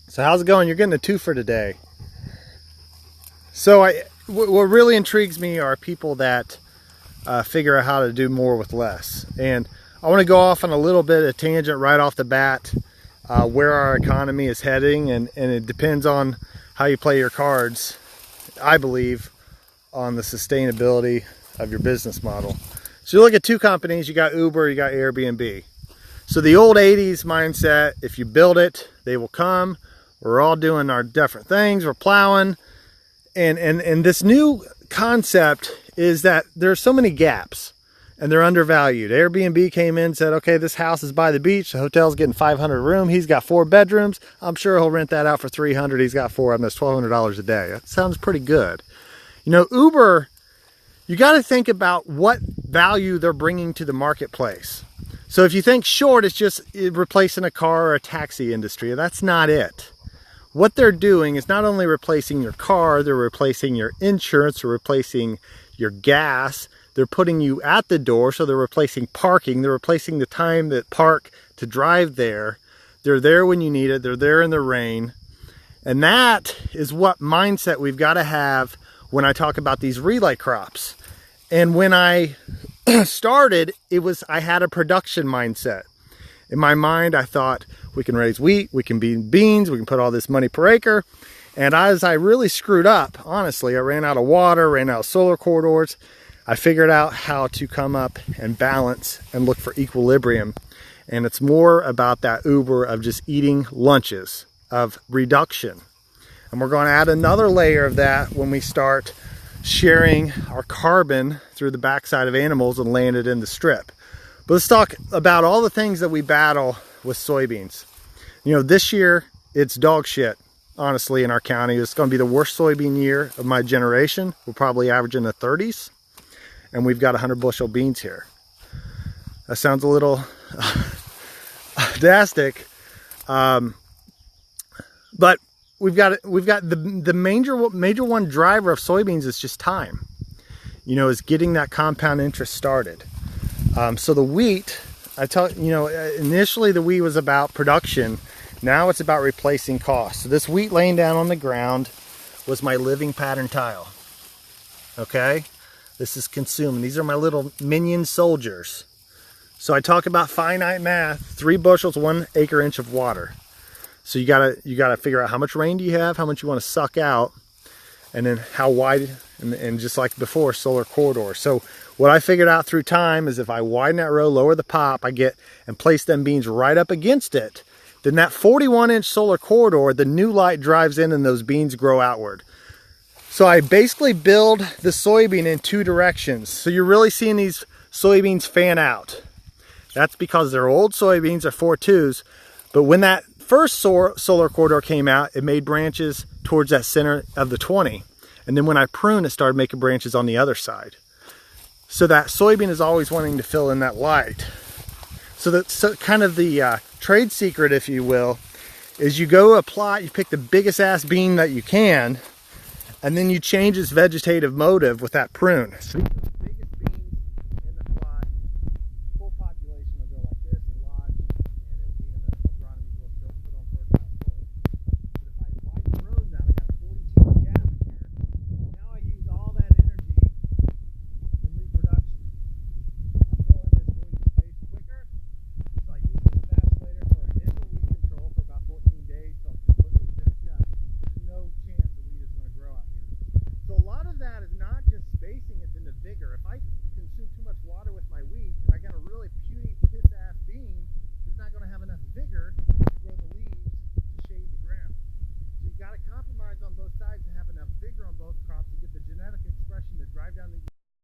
So how's it going? You're getting a two for today. So what really intrigues me are people that figure out how to do more with less. And I want to go off on a little bit of tangent right off the bat, where our economy is heading, and it depends on how you play your cards, I believe, on the sustainability of your business model. So you look at two companies, you got Uber, you got Airbnb. So the old 80s mindset, if you build it, they will come. We're all doing our different things, we're plowing. And this new concept is that there are so many gaps and they're undervalued. Airbnb came in and said, okay, this house is by the beach. The hotel's getting 500 room. He's got 4 bedrooms. I'm sure he'll rent that out for 300. He's got 4 of them. That's $1,200 a day. That sounds pretty good. You know, Uber, you got to think about what value they're bringing to the marketplace. So if you think short, it's just replacing a car or a taxi industry. That's not it. What they're doing is not only replacing your car, they're replacing your insurance, they're replacing your gas, they're putting you at the door, so they're replacing parking, they're replacing the time that park to drive there. They're there when you need it, they're there in the rain. And that is what mindset we've got to have when I talk about these relay crops. And when I started, I had a production mindset. In my mind, I thought we can raise wheat, we can bean beans, we can put all this money per acre. And as I really screwed up, honestly, I ran out of water, ran out of solar corridors. I figured out how to come up and balance and look for equilibrium. And it's more about that Uber of just eating lunches, of reduction. And we're going to add another layer of that when we start sharing our carbon through the backside of animals and laying it in the strip. But let's talk about all the things that we battle with soybeans. You know, this year it's dog shit, honestly, in our county. It's going to be the worst soybean year of my generation. We're probably averaging the 30s, and we've got 100 bushel beans here. That sounds a little drastic, but we've got the major one driver of soybeans is just time. You know, is getting that compound interest started. So the wheat, initially the wheat was about production. Now it's about replacing costs. So this wheat laying down on the ground was my living pattern tile. Okay? This is consuming. These are my little minion soldiers. So I talk about finite math, 3 bushels, 1 acre inch of water. So you gotta figure out how much rain do you have, how much you want to suck out, and then how wide, and just like before, solar corridor. So what I figured out through time is if I widen that row, lower the pop, and place them beans right up against it, then that 41-inch solar corridor, the new light drives in and those beans grow outward. So I basically build the soybean in 2 directions. So you're really seeing these soybeans fan out. That's because they're old soybeans, they're 4.2s, but when that first solar corridor came out, it made branches towards that center of the 20. And then when I prune, it started making branches on the other side. So that soybean is always wanting to fill in that light. So that's kind of the trade secret, if you will, is you go apply, you pick the biggest ass bean that you can, and then you change its vegetative motive with that prune. So these are the biggest beans in the plot. Full population will go like this and lodge, and it'll be in the agronomy book, don't put on fertile soil. But if I widen the rows out, I got a 42 gap here. Now I use all that energy from reproduction. I'm filling this void space quicker, so I use this spatulator for initial weed control for about 14 days till it's completely finished up. There's no chance the weed is going to grow out here. So a lot of that is not just spacing, it's in the vigor. If I consume too much water with my wheat and I got a really puny piss-ass bean, it's not going to have enough vigor to grow the leaves to shade the ground. So you've got to compromise on both sides and have enough vigor on both crops to get the genetic expression to drive down the